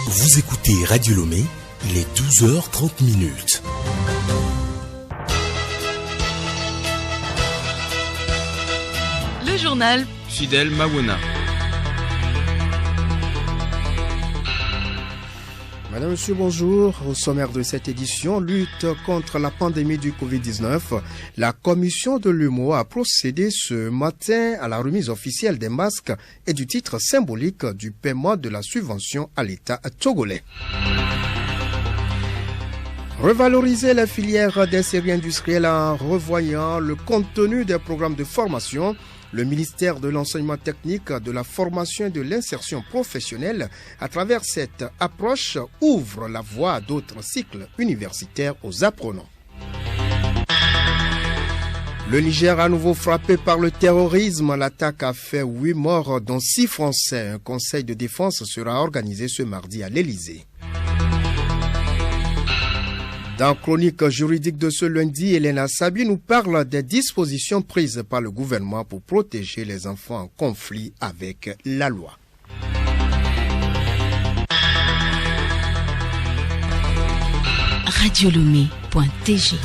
Vous écoutez Radio Lomé, il est 12h30. Le journal Fidèle Mawona. Madame, Monsieur, bonjour. Au sommaire de cette édition, lutte contre la pandémie du Covid-19, la commission de l'UMOA a procédé ce matin à la remise officielle des masques et du titre symbolique du paiement de la subvention à l'État togolais. Revaloriser la filière des séries industrielles en revoyant le contenu des programmes de formation. Le ministère de l'Enseignement technique, de la formation et de l'insertion professionnelle, à travers cette approche, ouvre la voie à d'autres cycles universitaires aux apprenants. Le Niger à nouveau frappé par le terrorisme. L'attaque a fait 8 morts, dont 6 Français. Un conseil de défense sera organisé ce mardi à l'Élysée. Dans Chronique juridique de ce lundi, Elena Sabi nous parle des dispositions prises par le gouvernement pour protéger les enfants en conflit avec la loi. radiolomé.tg.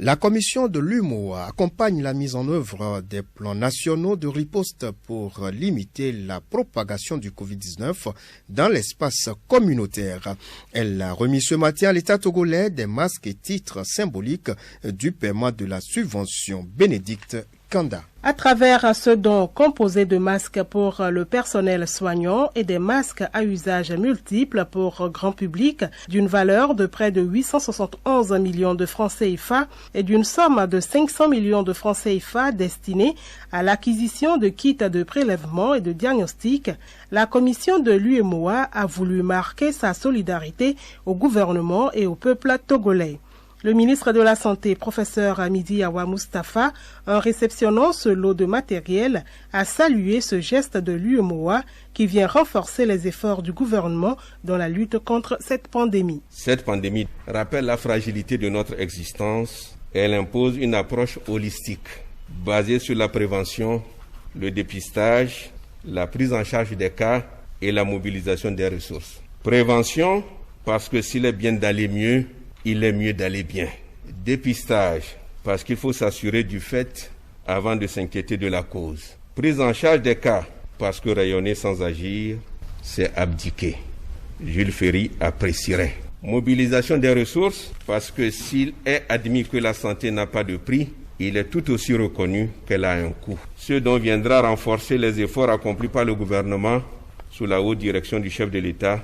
La commission de l'UMOA accompagne la mise en œuvre des plans nationaux de riposte pour limiter la propagation du Covid-19 dans l'espace communautaire. Elle a remis ce matin à l'État togolais des masques et titres symboliques du paiement de la subvention. Bénédicte Kanda. À travers ce don composé de masques pour le personnel soignant et des masques à usage multiple pour grand public d'une valeur de près de 871 millions de francs CFA et d'une somme de 500 millions de francs CFA destinée à l'acquisition de kits de prélèvement et de diagnostic, la commission de l'UMOA a voulu marquer sa solidarité au gouvernement et au peuple togolais. Le ministre de la Santé, professeur Hamidi Awa Mustafa, en réceptionnant ce lot de matériel, a salué ce geste de l'UMOA qui vient renforcer les efforts du gouvernement dans la lutte contre cette pandémie. Cette pandémie rappelle la fragilité de notre existence. Elle impose une approche holistique, basée sur la prévention, le dépistage, la prise en charge des cas et la mobilisation des ressources. Prévention, parce que s'il est bien d'aller mieux, il est mieux d'aller bien. Dépistage, parce qu'il faut s'assurer du fait avant de s'inquiéter de la cause. Prise en charge des cas, parce que rayonner sans agir, c'est abdiquer. Jules Ferry apprécierait. Mobilisation des ressources, parce que s'il est admis que la santé n'a pas de prix, il est tout aussi reconnu qu'elle a un coût. Ce dont viendra renforcer les efforts accomplis par le gouvernement sous la haute direction du chef de l'État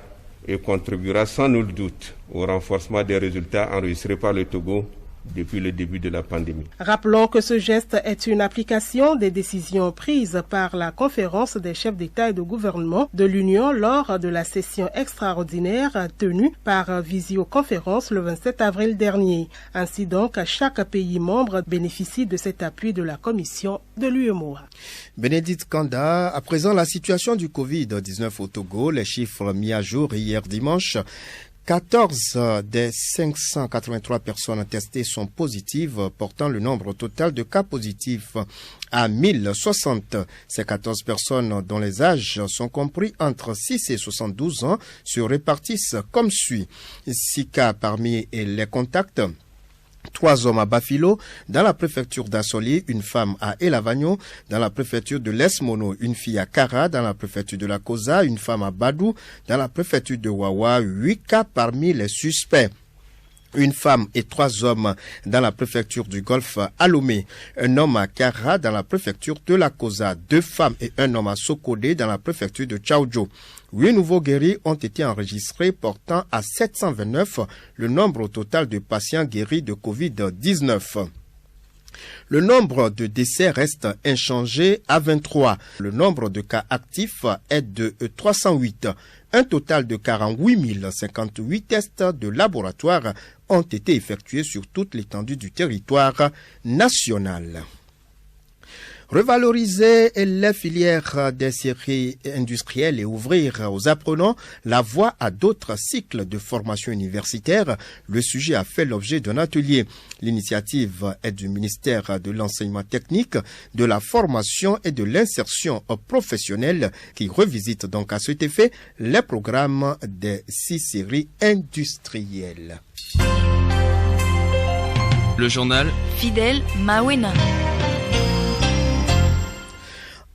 et contribuera sans nul doute au renforcement des résultats enregistrés par le Togo depuis le début de la pandémie. Rappelons que ce geste est une application des décisions prises par la conférence des chefs d'État et de gouvernement de l'Union lors de la session extraordinaire tenue par visioconférence le 27 avril dernier. Ainsi donc, chaque pays membre bénéficie de cet appui de la commission de l'UMOA. Bénédicte Kanda, à présent la situation du Covid-19 au Togo, les chiffres mis à jour hier dimanche. 14 des 583 personnes testées sont positives, portant le nombre total de cas positifs à 1060. Ces 14 personnes dont les âges sont compris entre 6 et 72 ans se répartissent comme suit. 6 cas parmi les contacts. 3 hommes à Bafilo, dans la préfecture d'Assoli, une femme à Elavagno, dans la préfecture de Lesmono, une fille à Kara, dans la préfecture de la Kosa, une femme à Badou, dans la préfecture de Wawa, 8 cas parmi les suspects. Une femme et 3 hommes dans la préfecture du Golfe à Lomé, un homme à Kara dans la préfecture de la Kosa, 2 femmes et un homme à Sokodé dans la préfecture de Tchaoudjo. 8 nouveaux guéris ont été enregistrés, portant à 729 le nombre total de patients guéris de Covid-19. Le nombre de décès reste inchangé à 23. Le nombre de cas actifs est de 308. Un total de 48 058 tests de laboratoire ont été effectués sur toute l'étendue du territoire national. Revaloriser les filières des séries industrielles et ouvrir aux apprenants la voie à d'autres cycles de formation universitaire, le sujet a fait l'objet d'un atelier. L'initiative est du ministère de l'Enseignement technique, de la formation et de l'insertion professionnelle qui revisite donc à cet effet les programmes des 6 séries industrielles. Le journal Fidèle Mawena.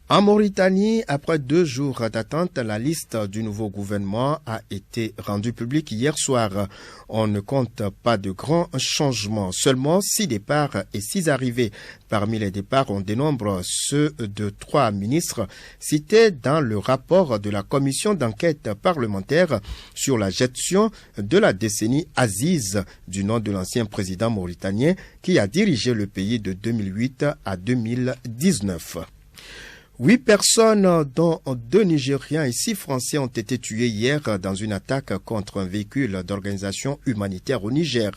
En Mauritanie, après 2 jours d'attente, la liste du nouveau gouvernement a été rendue publique hier soir. On ne compte pas de grands changements, seulement 6 départs et 6 arrivées. Parmi les départs, on dénombre ceux de 3 ministres cités dans le rapport de la commission d'enquête parlementaire sur la gestion de la décennie Aziz, du nom de l'ancien président mauritanien qui a dirigé le pays de 2008 à 2019. 8 personnes, dont 2 Nigériens et 6 Français, ont été tués hier dans une attaque contre un véhicule d'organisation humanitaire au Niger.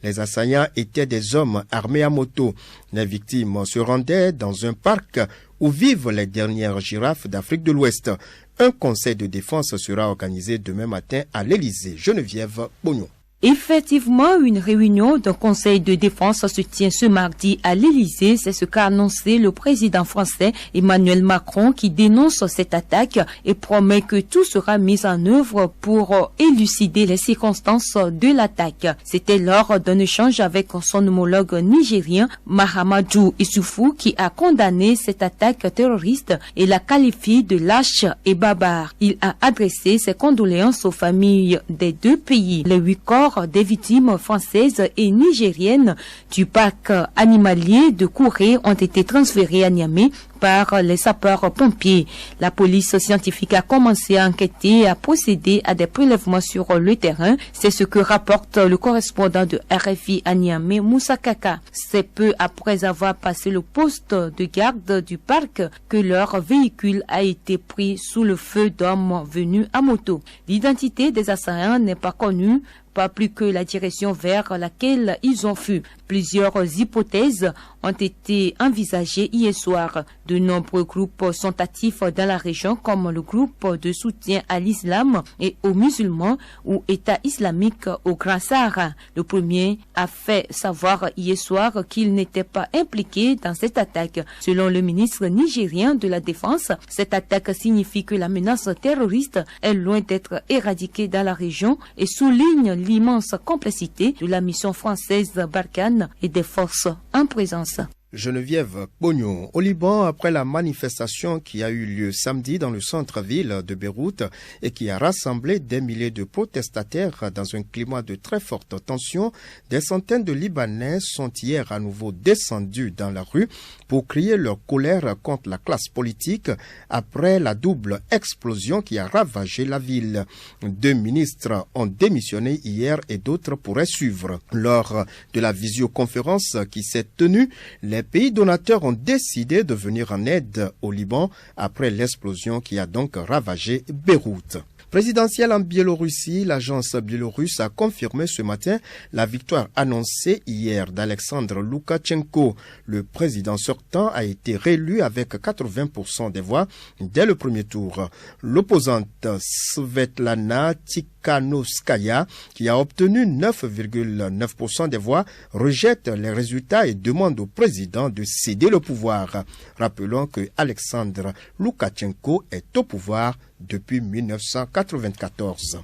Les assaillants étaient des hommes armés à moto. Les victimes se rendaient dans un parc où vivent les dernières girafes d'Afrique de l'Ouest. Un conseil de défense sera organisé demain matin à l'Élysée. Geneviève Bognon. Effectivement, une réunion d'un conseil de défense se tient ce mardi à l'Élysée. C'est ce qu'a annoncé le président français Emmanuel Macron qui dénonce cette attaque et promet que tout sera mis en œuvre pour élucider les circonstances de l'attaque. C'était lors d'un échange avec son homologue nigérien Mahamadou Issoufou qui a condamné cette attaque terroriste et la qualifie de lâche et barbare. Il a adressé ses condoléances aux familles des 2 pays. Les 8 corps des victimes françaises et nigériennes du parc animalier de Kouré ont été transférés à Niamey par les sapeurs-pompiers. La police scientifique a commencé à enquêter et à procéder à des prélèvements sur le terrain. C'est ce que rapporte le correspondant de RFI à Niamey, Moussa Kaka. C'est peu après avoir passé le poste de garde du parc que leur véhicule a été pris sous le feu d'hommes venus à moto. L'identité des assaillants n'est pas connue, pas plus que la direction vers laquelle ils ont fui. Plusieurs hypothèses ont été envisagées hier soir. De nombreux groupes sont actifs dans la région comme le groupe de soutien à l'islam et aux musulmans ou État islamique au Grand Sahara. Le premier a fait savoir hier soir qu'il n'était pas impliqué dans cette attaque. Selon le ministre nigérien de la Défense, cette attaque signifie que la menace terroriste est loin d'être éradiquée dans la région et souligne l'immense complexité de la mission française Barkhane et des forces en présence. Geneviève Bognon. Au Liban, après la manifestation qui a eu lieu samedi dans le centre-ville de Beyrouth et qui a rassemblé des milliers de protestataires dans un climat de très forte tension, des centaines de Libanais sont hier à nouveau descendus dans la rue pour crier leur colère contre la classe politique après la double explosion qui a ravagé la ville. 2 ministres ont démissionné hier et d'autres pourraient suivre. Lors de la visioconférence qui s'est tenue, les pays donateurs ont décidé de venir en aide au Liban après l'explosion qui a donc ravagé Beyrouth. Présidentielle en Biélorussie, l'agence biélorusse a confirmé ce matin la victoire annoncée hier d'Alexandre Loukachenko. Le président sortant a été réélu avec 80% des voix dès le premier tour. L'opposante Svetlana Tikhanovskaya, qui a obtenu 9,9% des voix, rejette les résultats et demande au président de céder le pouvoir. Rappelons que Alexandre Loukachenko est au pouvoir depuis 1994.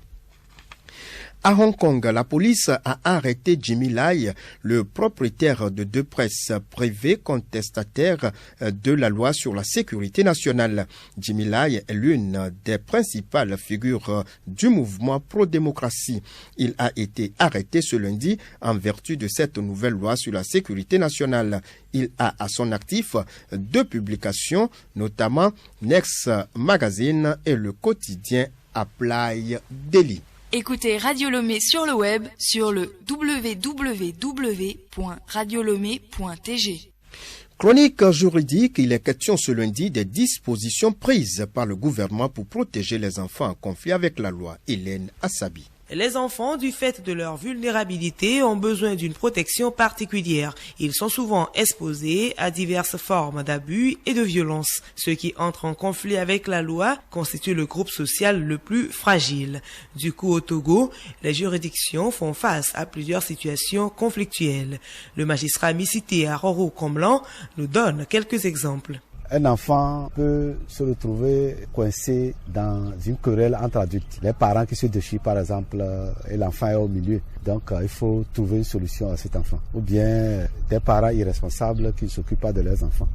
À Hong Kong, la police a arrêté Jimmy Lai, le propriétaire de 2 presses privées contestataires de la loi sur la sécurité nationale. Jimmy Lai est l'une des principales figures du mouvement pro-démocratie. Il a été arrêté ce lundi en vertu de cette nouvelle loi sur la sécurité nationale. Il a à son actif 2 publications, notamment Next Magazine et le quotidien Apply Daily. Écoutez Radio Lomé sur le web sur le www.radiolomé.tg. Chronique juridique, il est question ce lundi des dispositions prises par le gouvernement pour protéger les enfants en conflit avec la loi. Hélène Assabi. Les enfants, du fait de leur vulnérabilité, ont besoin d'une protection particulière. Ils sont souvent exposés à diverses formes d'abus et de violence. Ceux qui entrent en conflit avec la loi constituent le groupe social le plus fragile. Du coup, au Togo, les juridictions font face à plusieurs situations conflictuelles. Le magistrat Missité Aroro Comblan nous donne quelques exemples. Un enfant peut se retrouver coincé dans une querelle entre adultes. Les parents qui se déchirent par exemple et l'enfant est au milieu. Donc il faut trouver une solution à cet enfant. Ou bien des parents irresponsables qui ne s'occupent pas de leurs enfants.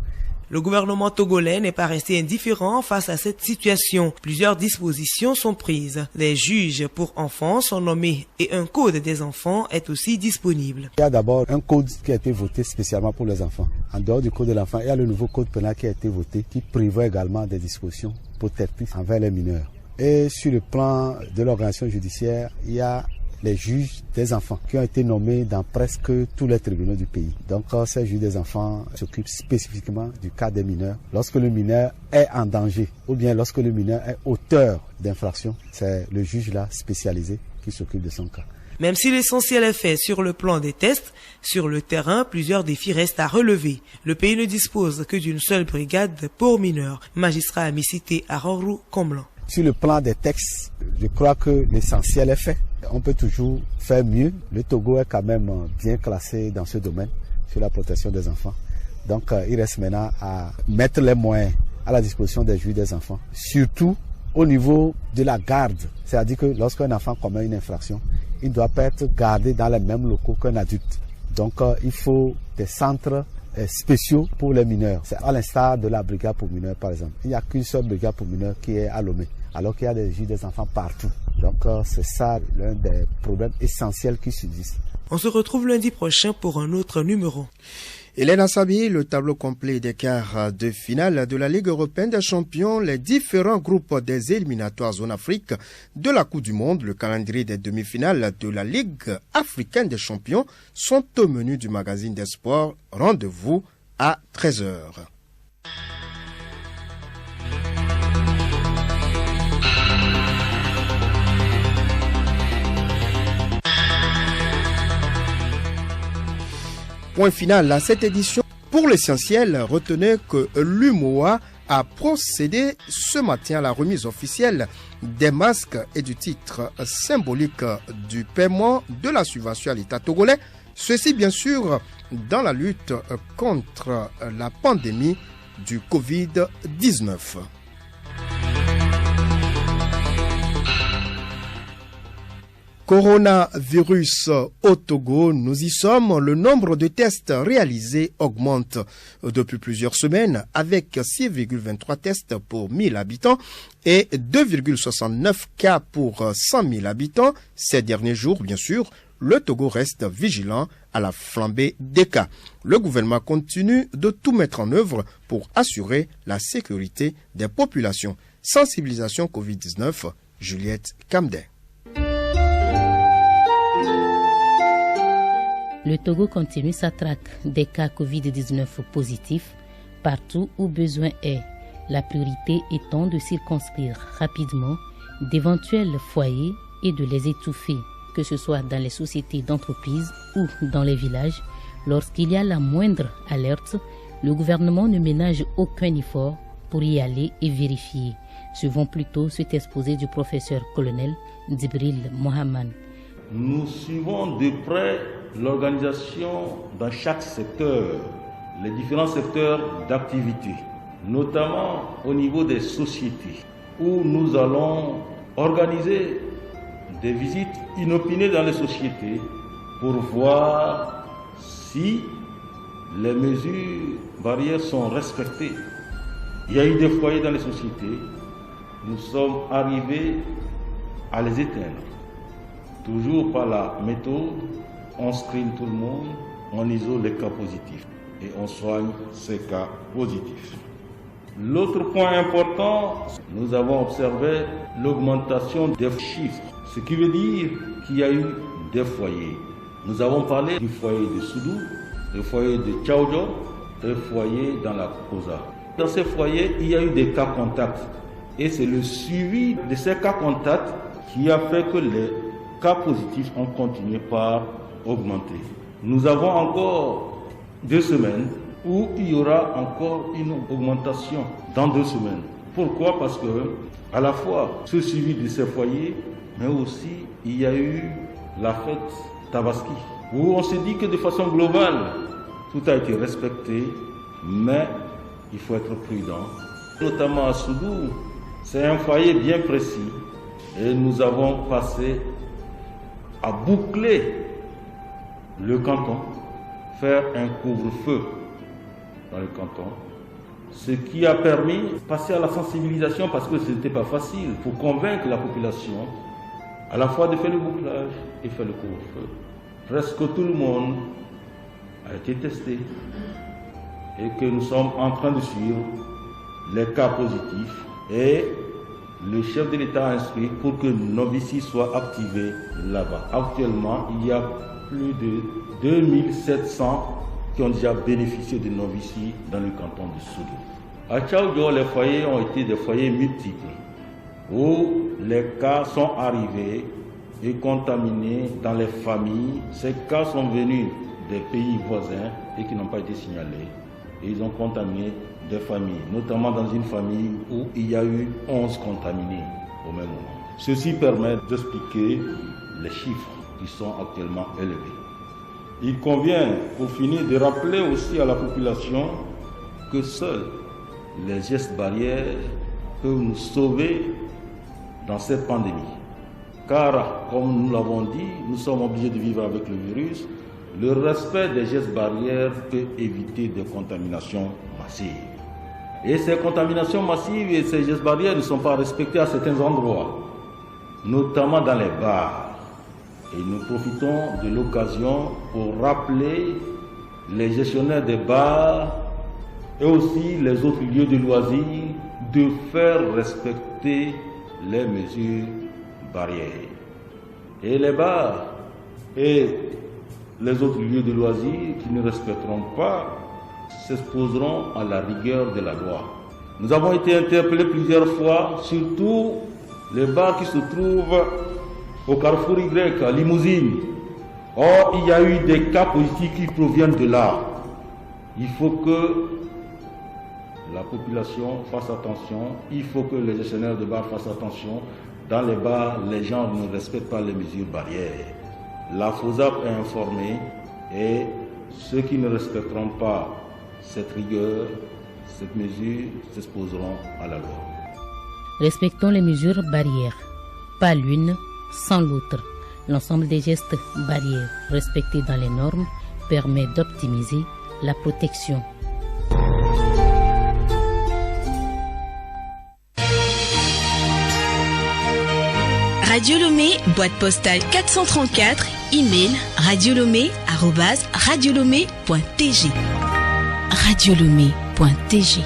Le gouvernement togolais n'est pas resté indifférent face à cette situation. Plusieurs dispositions sont prises. Des juges pour enfants sont nommés et un code des enfants est aussi disponible. Il y a d'abord un code qui a été voté spécialement pour les enfants. En dehors du code de l'enfant, il y a le nouveau code pénal qui a été voté qui prévoit également des dispositions protectrices envers les mineurs. Et sur le plan de l'organisation judiciaire, il y a les juges des enfants qui ont été nommés dans presque tous les tribunaux du pays. Donc ces juges des enfants s'occupent spécifiquement du cas des mineurs. Lorsque le mineur est en danger ou bien lorsque le mineur est auteur d'infraction, c'est le juge là spécialisé qui s'occupe de son cas. Même si l'essentiel est fait sur le plan des tests, sur le terrain, plusieurs défis restent à relever. Le pays ne dispose que d'une seule brigade pour mineurs. Magistrat Missité Aroro Comblan. Sur le plan des textes, je crois que l'essentiel est fait. On peut toujours faire mieux. Le Togo est quand même bien classé dans ce domaine, sur la protection des enfants. Donc il reste maintenant à mettre les moyens à la disposition des juges des enfants, surtout au niveau de la garde. C'est-à-dire que lorsqu'un enfant commet une infraction, il ne doit pas être gardé dans les mêmes locaux qu'un adulte. Donc il faut des centres spéciaux pour les mineurs. C'est à l'instar de la brigade pour mineurs par exemple. Il n'y a qu'une seule brigade pour mineurs qui est à Lomé, alors qu'il y a des juges des enfants partout. Donc c'est ça l'un des problèmes essentiels qui subsistent. On se retrouve lundi prochain pour un autre numéro. Hélène Sabi, le tableau complet des quarts de finale de la Ligue européenne des champions, les différents groupes des éliminatoires zone Afrique de la Coupe du Monde, le calendrier des demi-finales de la Ligue africaine des champions sont au menu du magazine des sports. Rendez-vous à 13h. Point final à cette édition. Pour l'essentiel, retenez que l'UMOA a procédé ce matin à la remise officielle des masques et du titre symbolique du paiement de la subvention à l'État togolais. Ceci bien sûr dans la lutte contre la pandémie du Covid-19. Coronavirus au Togo, nous y sommes. Le nombre de tests réalisés augmente depuis plusieurs semaines avec 6,23 tests pour 1000 habitants et 2,69 cas pour 100 000 habitants. Ces derniers jours, bien sûr, le Togo reste vigilant à la flambée des cas. Le gouvernement continue de tout mettre en œuvre pour assurer la sécurité des populations. Sensibilisation Covid-19, Juliette Camden. Le Togo continue sa traque des cas Covid-19 positifs partout où besoin est, la priorité étant de circonscrire rapidement d'éventuels foyers et de les étouffer, que ce soit dans les sociétés d'entreprise ou dans les villages. Lorsqu'il y a la moindre alerte, le gouvernement ne ménage aucun effort pour y aller et vérifier. Suivons plutôt cet exposé du professeur colonel Djibril Mohamed. Nous suivons de près l'organisation dans chaque secteur, les différents secteurs d'activité, notamment au niveau des sociétés, où nous allons organiser des visites inopinées dans les sociétés pour voir si les mesures barrières sont respectées. Il y a eu des foyers dans les sociétés, nous sommes arrivés à les éteindre. Toujours par la méthode, on screen tout le monde, on isole les cas positifs et on soigne ces cas positifs. L'autre point important, nous avons observé l'augmentation des chiffres, ce qui veut dire qu'il y a eu des foyers. Nous avons parlé du foyer de Soudou, du foyer de Tchaoudjo, des foyers dans la Koza. Dans ces foyers, il y a eu des cas contacts et c'est le suivi de ces cas contacts qui a fait que les cas positifs ont continué par augmenter. Nous avons encore 2 semaines où il y aura encore une augmentation dans 2 semaines. Pourquoi? Parce que à la fois ce suivi de ces foyers, mais aussi il y a eu la fête Tabaski, où on s'est dit que de façon globale, tout a été respecté, mais il faut être prudent. Notamment à Soudou, c'est un foyer bien précis et nous avons passé à boucler le canton, faire un couvre-feu dans le canton, ce qui a permis de passer à la sensibilisation parce que ce n'était pas facile pour convaincre la population à la fois de faire le bouclage et faire le couvre-feu. Presque tout le monde a été testé et que nous sommes en train de suivre les cas positifs et le chef de l'État a instruit pour que Novici soit activé là-bas. Actuellement, il y a plus de 2700 qui ont déjà bénéficié de Novici dans le canton de Soudou. À Tchaoudjo, les foyers ont été des foyers multiples où les cas sont arrivés et contaminés dans les familles. Ces cas sont venus des pays voisins et qui n'ont pas été signalés. Et ils ont contaminé des familles, notamment dans une famille où il y a eu 11 contaminés au même moment. Ceci permet d'expliquer les chiffres qui sont actuellement élevés. Il convient, pour finir, de rappeler aussi à la population que seuls les gestes barrières peuvent nous sauver dans cette pandémie. Car, comme nous l'avons dit, nous sommes obligés de vivre avec le virus. Le respect des gestes barrières peut éviter des contaminations massives. Et ces contaminations massives et ces gestes barrières ne sont pas respectés à certains endroits, notamment dans les bars. Et nous profitons de l'occasion pour rappeler les gestionnaires des bars et aussi les autres lieux de loisirs de faire respecter les mesures barrières. Et les bars et les autres lieux de loisirs qui ne respecteront pas s'exposeront à la rigueur de la loi. Nous avons été interpellés plusieurs fois, surtout les bars qui se trouvent au Carrefour Y, à Limousine. Or, il y a eu des cas positifs qui proviennent de là. Il faut que la population fasse attention, il faut que les gestionnaires de bars fassent attention. Dans les bars, les gens ne respectent pas les mesures barrières. La FOSAP est informée et ceux qui ne respecteront pas cette rigueur, cette mesure, s'exposeront à la loi. Respectons les mesures barrières, pas l'une sans l'autre. L'ensemble des gestes barrières respectés dans les normes permet d'optimiser la protection. Radio Lomé, boîte postale 434, email radiolomé@radiolomé.tg. radiolomé.tg